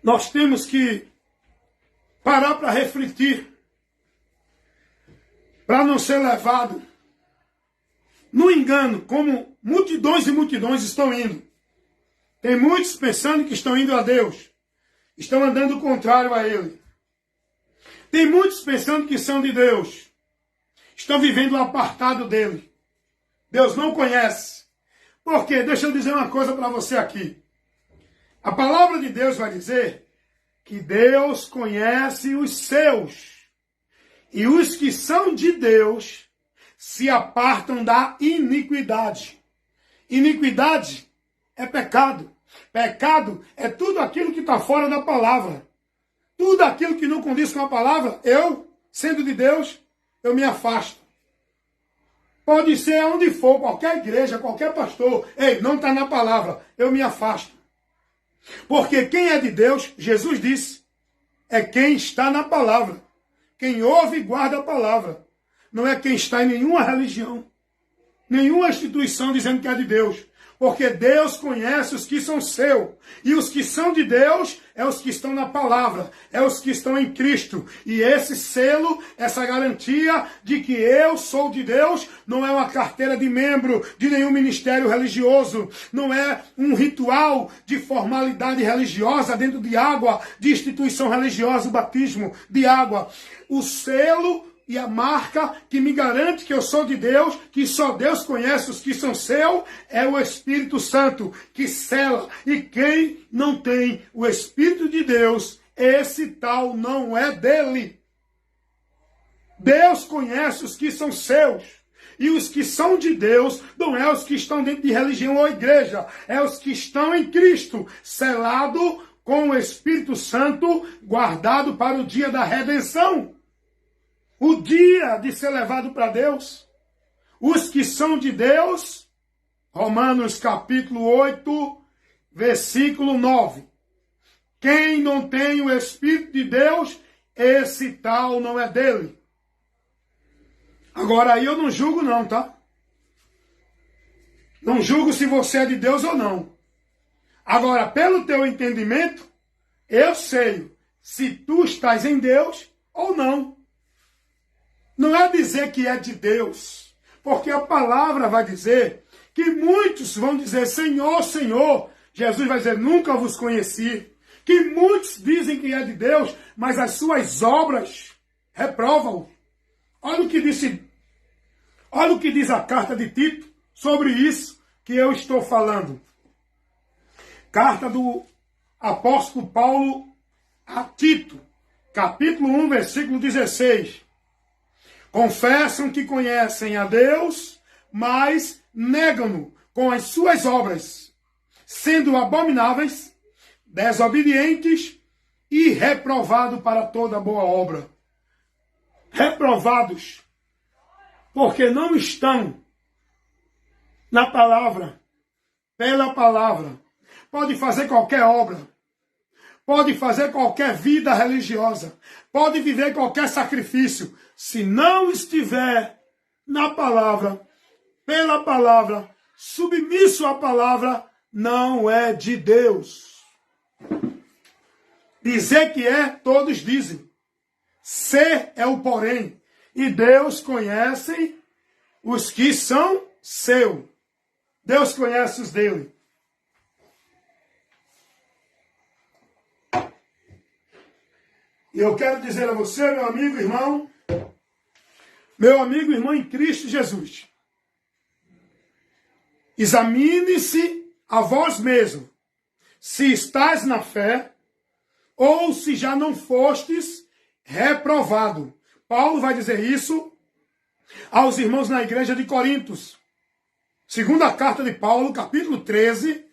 nós temos que parar para refletir, para não ser levado no engano, como multidões e multidões estão indo. Tem muitos pensando que estão indo a Deus, estão andando contrário a Ele. Tem muitos pensando que são de Deus, estão vivendo um apartado dele. Deus não conhece. Por quê? Deixa eu dizer uma coisa para você aqui. A palavra de Deus vai dizer que Deus conhece os seus. E os que são de Deus se apartam da iniquidade. Iniquidade é pecado. Pecado é tudo aquilo que está fora da palavra. Tudo aquilo que não condiz com a palavra, eu, sendo de Deus, eu me afasto. Pode ser onde for, qualquer igreja, qualquer pastor. Ei, não está na palavra, eu me afasto. Porque quem é de Deus, Jesus disse, é quem está na palavra. Quem ouve e guarda a palavra. Não é quem está em nenhuma religião, nenhuma instituição dizendo que é de Deus. Porque Deus conhece os que são seus. E os que são de Deus é os que estão na palavra. É os que estão em Cristo. E esse selo, essa garantia de que eu sou de Deus, não é uma carteira de membro de nenhum ministério religioso. Não é um ritual de formalidade religiosa dentro de água, de instituição religiosa, o batismo de água. O selo e a marca que me garante que eu sou de Deus, que só Deus conhece os que são seus, é o Espírito Santo, que sela. E quem não tem o Espírito de Deus, esse tal não é dele. Deus conhece os que são seus. E os que são de Deus não é os que estão dentro de religião ou igreja, é os que estão em Cristo, selado com o Espírito Santo, guardado para o dia da redenção. O dia de ser levado para Deus. Os que são de Deus, Romanos capítulo 8, versículo 9. Quem não tem o Espírito de Deus, esse tal não é dele. Agora aí eu não julgo não, tá? Não julgo se você é de Deus ou não. Agora, pelo teu entendimento, eu sei se tu estás em Deus ou não. Não é dizer que é de Deus, porque a palavra vai dizer que muitos vão dizer, Senhor, Senhor. Jesus vai dizer, nunca vos conheci. Que muitos dizem que é de Deus, mas as suas obras reprovam. Olha o que diz a carta de Tito sobre isso que eu estou falando. Carta do apóstolo Paulo a Tito, capítulo 1, versículo 16. Confessam que conhecem a Deus, mas negam-no com as suas obras, sendo abomináveis, desobedientes e reprovados para toda boa obra. Reprovados, porque não estão na palavra, pela palavra. Pode fazer qualquer obra, pode fazer qualquer vida religiosa, pode viver qualquer sacrifício. Se não estiver na palavra, pela palavra, submisso à palavra, não é de Deus. Dizer que é, todos dizem. Ser é o porém. E Deus conhece os que são seu. Deus conhece os dele. E eu quero dizer a você, meu amigo, irmão e irmã em Cristo Jesus. Examine-se a vós mesmo, se estás na fé, ou se já não fostes reprovado. Paulo vai dizer isso aos irmãos na igreja de Corintos. Segunda carta de Paulo, capítulo 13,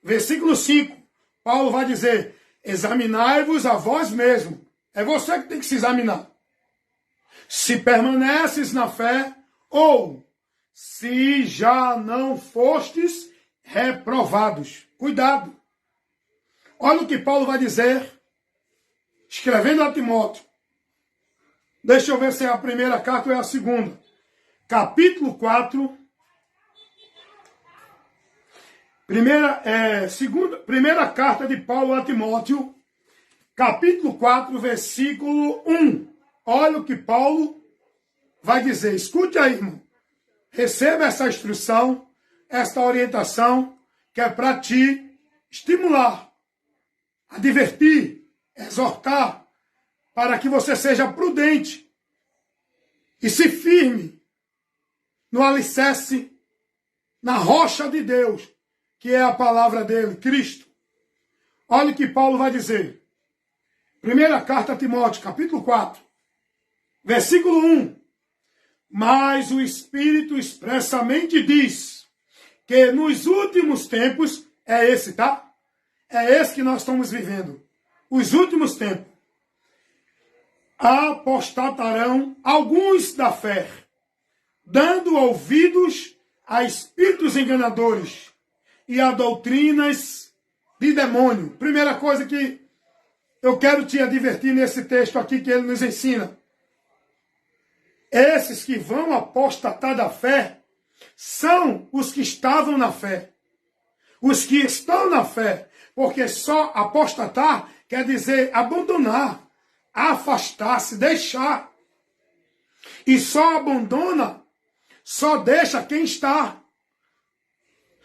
versículo 5. Paulo vai dizer, examinai-vos a vós mesmo. É você que tem que se examinar. Se permaneces na fé, ou se já não fostes reprovados. Cuidado. Olha o que Paulo vai dizer, escrevendo a Timóteo. Deixa eu ver se é a primeira carta ou é a segunda. Capítulo 4. Primeira carta de Paulo a Timóteo, capítulo 4, versículo 1. Olha o que Paulo vai dizer. Escute aí, irmão. Receba essa instrução, esta orientação, que é para te estimular, advertir, exortar, para que você seja prudente e se firme no alicerce, na rocha de Deus, que é a palavra dele, Cristo. Olha o que Paulo vai dizer. Primeira carta a Timóteo, capítulo 4, versículo 1. Mas o Espírito expressamente diz que nos últimos tempos, é esse, tá? É esse que nós estamos vivendo. Os últimos tempos. Apostatarão alguns da fé, dando ouvidos a espíritos enganadores e a doutrinas de demônio. Primeira coisa que eu quero te advertir nesse texto aqui que ele nos ensina. Esses que vão apostatar da fé são os que estavam na fé. Os que estão na fé. Porque só apostatar quer dizer abandonar, afastar-se, deixar. E só abandona, só deixa quem está.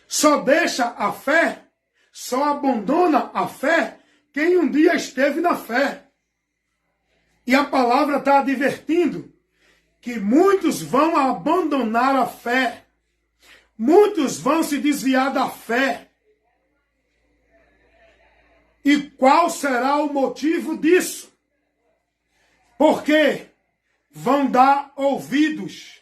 Só deixa a fé, só abandona a fé quem um dia esteve na fé. E a palavra está advertindo que muitos vão abandonar a fé. Muitos vão se desviar da fé. E qual será o motivo disso? Porque vão dar ouvidos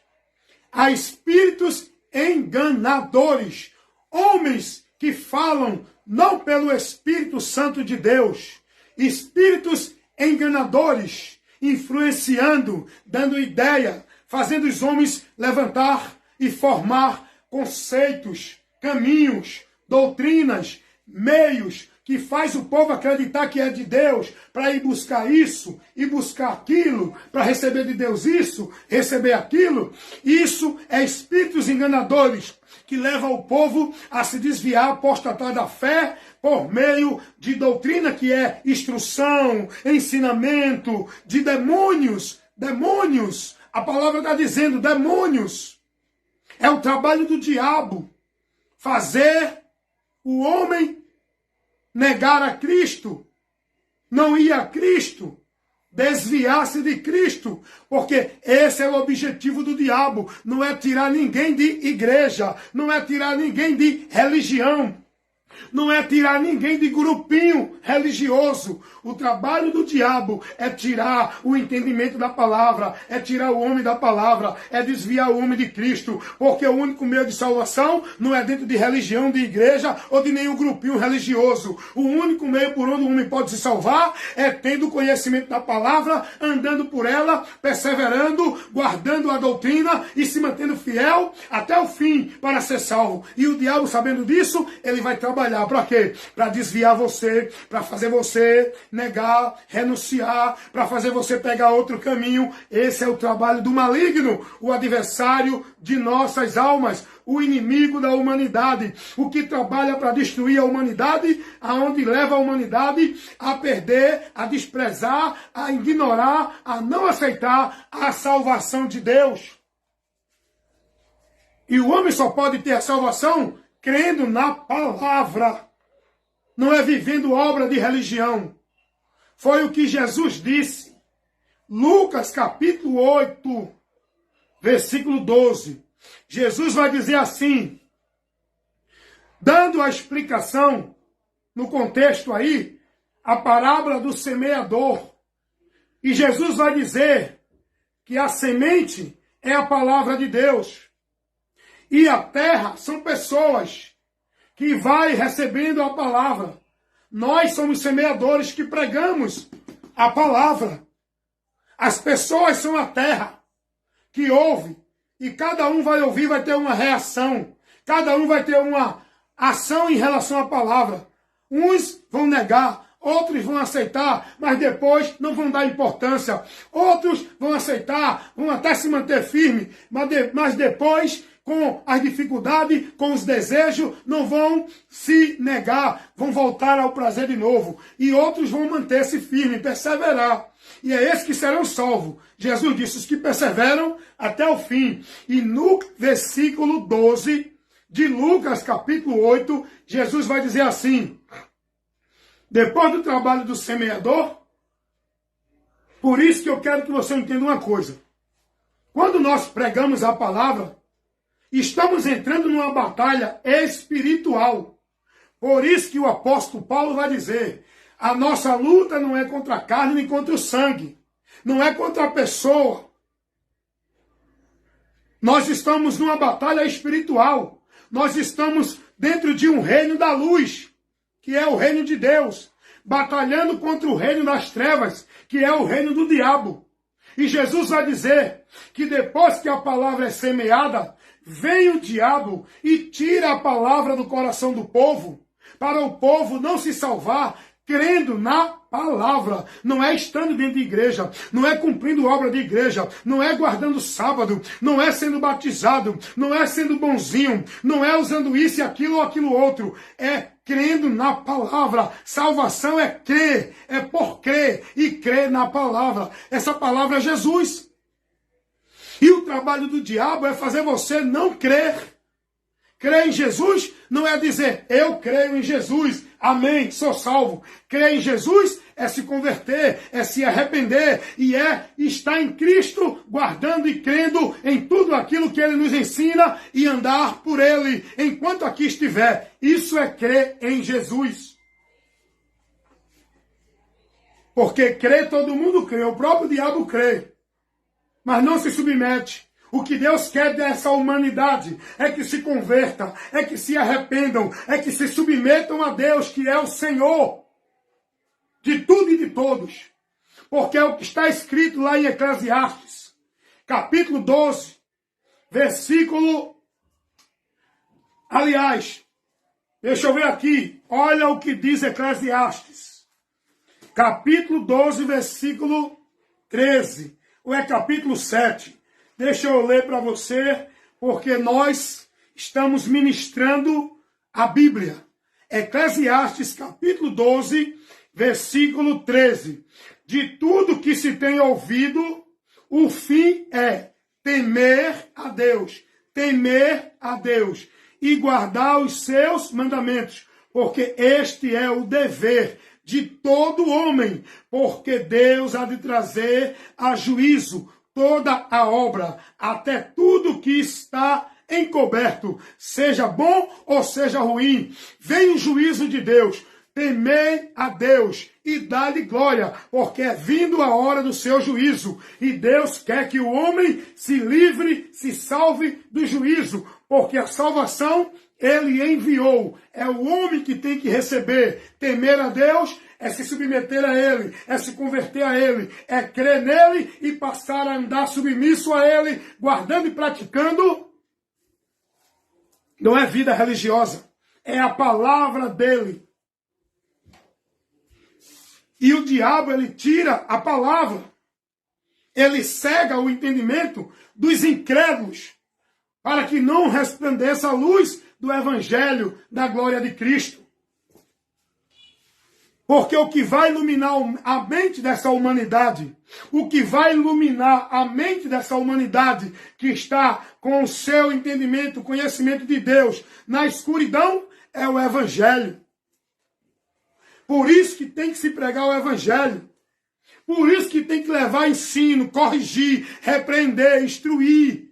a espíritos enganadores, homens que falam não pelo Espírito Santo de Deus, espíritos enganadores, influenciando, dando ideia, fazendo os homens levantar e formar conceitos, caminhos, doutrinas, meios, que faz o povo acreditar que é de Deus, para ir buscar isso e buscar aquilo, para receber de Deus isso, receber aquilo. Isso é espíritos enganadores que levam o povo a se desviar, apostatar da fé, por meio de doutrina que é instrução, ensinamento, de demônios. Demônios, a palavra está dizendo demônios. É o trabalho do diabo, fazer o homem negar a Cristo, não ir a Cristo, desviar-se de Cristo, porque esse é o objetivo do diabo, não é tirar ninguém de igreja, não é tirar ninguém de religião, não é tirar ninguém de grupinho religioso. O trabalho do diabo é tirar o entendimento da palavra, é tirar o homem da palavra, é desviar o homem de Cristo, porque o único meio de salvação não é dentro de religião, de igreja ou de nenhum grupinho religioso. O único meio por onde o homem pode se salvar é tendo o conhecimento da palavra, andando por ela, perseverando, guardando a doutrina e se mantendo fiel até o fim para ser salvo. E o diabo, sabendo disso, ele vai trabalhar para quê? Para desviar você, para fazer você negar, renunciar, para fazer você pegar outro caminho. Esse é o trabalho do maligno, o adversário de nossas almas, o inimigo da humanidade, o que trabalha para destruir a humanidade, aonde leva a humanidade a perder, a desprezar, a ignorar, a não aceitar a salvação de Deus. E o homem só pode ter a salvação crendo na palavra, não é vivendo obra de religião. Foi o que Jesus disse. Lucas capítulo 8, versículo 12. Jesus vai dizer assim, dando a explicação, no contexto aí, a parábola do semeador. E Jesus vai dizer que a semente é a palavra de Deus. E a terra são pessoas que vai recebendo a palavra. Nós somos semeadores que pregamos a palavra. As pessoas são a terra que ouve. E cada um vai ouvir, vai ter uma reação. Cada um vai ter uma ação em relação à palavra. Uns vão negar, outros vão aceitar, mas depois não vão dar importância. Outros vão aceitar, vão até se manter firme, mas depois com as dificuldades, com os desejos, não vão se negar, vão voltar ao prazer de novo. E outros vão manter-se firmes, perseverar. E é esses que serão salvos. Jesus disse, os que perseveram até o fim. E no versículo 12 de Lucas, capítulo 8, Jesus vai dizer assim, depois do trabalho do semeador, por isso que eu quero que você entenda uma coisa. Quando nós pregamos a palavra, estamos entrando numa batalha espiritual. Por isso que o apóstolo Paulo vai dizer, a nossa luta não é contra a carne nem contra o sangue. Não é contra a pessoa. Nós estamos numa batalha espiritual. Nós estamos dentro de um reino da luz, que é o reino de Deus, batalhando contra o reino das trevas, que é o reino do diabo. E Jesus vai dizer que depois que a palavra é semeada, vem o diabo e tira a palavra do coração do povo, para o povo não se salvar crendo na palavra. Não é estando dentro de igreja, não é cumprindo obra de igreja, não é guardando sábado, não é sendo batizado, não é sendo bonzinho, não é usando isso e aquilo ou aquilo outro. É crendo na palavra. Salvação é crer, é por crer e crer na palavra. Essa palavra é Jesus. E o trabalho do diabo é fazer você não crer. Crer em Jesus não é dizer, eu creio em Jesus, amém, sou salvo. Crer em Jesus é se converter, é se arrepender e é estar em Cristo, guardando e crendo em tudo aquilo que Ele nos ensina e andar por Ele enquanto aqui estiver. Isso é crer em Jesus. Porque crer todo mundo crê, o próprio diabo crê, mas não se submete. O que Deus quer dessa humanidade é que se converta, é que se arrependam, é que se submetam a Deus, que é o Senhor de tudo e de todos. Porque é o que está escrito lá em Eclesiastes, capítulo 12, versículo... Aliás, deixa eu ver aqui, olha o que diz Eclesiastes, capítulo 12, versículo 13, ou é capítulo 7. Deixa eu ler para você, porque nós estamos ministrando a Bíblia. Eclesiastes, capítulo 12, versículo 13. De tudo que se tem ouvido, o fim é temer a Deus e guardar os seus mandamentos, porque este é o dever de todo homem, porque Deus há de trazer a juízo toda a obra, até tudo que está encoberto, seja bom ou seja ruim. Vem o juízo de Deus. Temei a Deus e dá-lhe glória, porque é vindo a hora do seu juízo. E Deus quer que o homem se livre, se salve do juízo, porque a salvação Ele enviou. É o homem que tem que receber. Temer a Deus é se submeter a Ele, é se converter a Ele, é crer nele e passar a andar submisso a Ele, guardando e praticando. Não é vida religiosa, é a palavra dEle. E o diabo, ele tira a palavra, ele cega o entendimento dos incrédulos, para que não resplandeça a luz do Evangelho da glória de Cristo. Porque o que vai iluminar a mente dessa humanidade, o que vai iluminar a mente dessa humanidade que está com o seu entendimento, conhecimento de Deus na escuridão, é o Evangelho. Por isso que tem que se pregar o Evangelho. Por isso que tem que levar ensino, corrigir, repreender, instruir.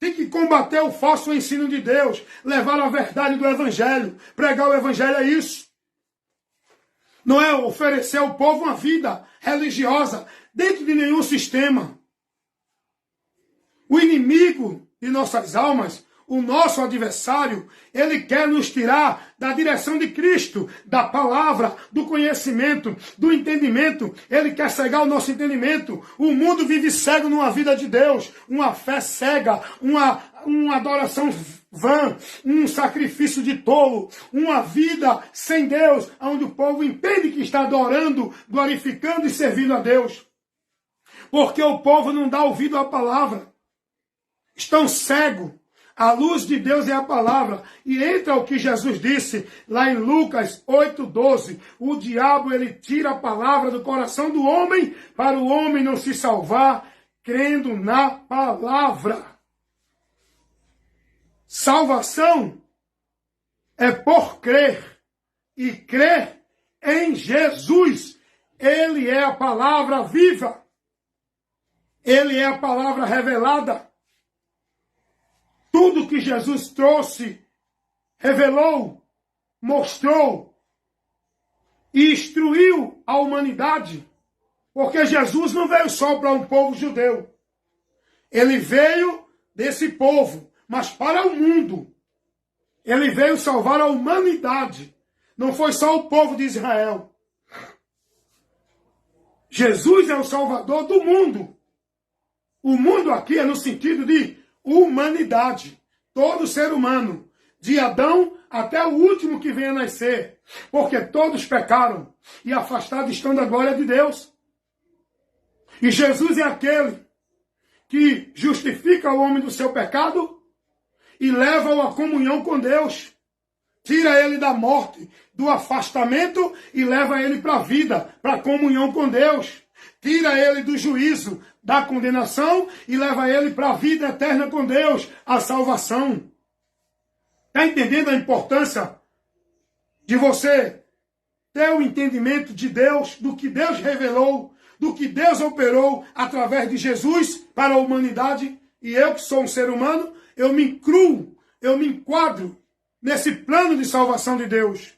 Tem que combater o falso ensino de Deus, levar a verdade do Evangelho. Pregar o Evangelho é isso. Não é oferecer ao povo uma vida religiosa dentro de nenhum sistema. O inimigo de nossas almas, o nosso adversário, ele quer nos tirar da direção de Cristo, da palavra, do conhecimento, do entendimento. Ele quer cegar o nosso entendimento. O mundo vive cego numa vida de Deus, uma fé cega, uma adoração vã, um sacrifício de tolo, uma vida sem Deus, onde o povo entende que está adorando, glorificando e servindo a Deus. Porque o povo não dá ouvido à palavra. Estão cegos. A luz de Deus é a palavra. E entra o que Jesus disse lá em Lucas 8:12. O diabo, ele tira a palavra do coração do homem para o homem não se salvar crendo na palavra. Salvação é por crer. E crer em Jesus. Ele é a palavra viva. Ele é a palavra revelada. Tudo que Jesus trouxe, revelou, mostrou e instruiu a humanidade. Porque Jesus não veio só para um povo judeu. Ele veio desse povo, mas para o mundo. Ele veio salvar a humanidade. Não foi só o povo de Israel. Jesus é o Salvador do mundo. O mundo aqui é no sentido de humanidade. Todo ser humano. De Adão até o último que venha a nascer. Porque todos pecaram e afastados estão da glória de Deus. E Jesus é aquele que justifica o homem do seu pecado e leva-o à comunhão com Deus. Tira ele da morte, do afastamento e leva ele para a vida, para a comunhão com Deus. Tira ele do juízo, da condenação e leva ele para a vida eterna com Deus, a salvação. Está entendendo a importância de você ter o entendimento de Deus, do que Deus revelou, do que Deus operou através de Jesus para a humanidade? E eu, que sou um ser humano, eu me incluo, eu me enquadro nesse plano de salvação de Deus.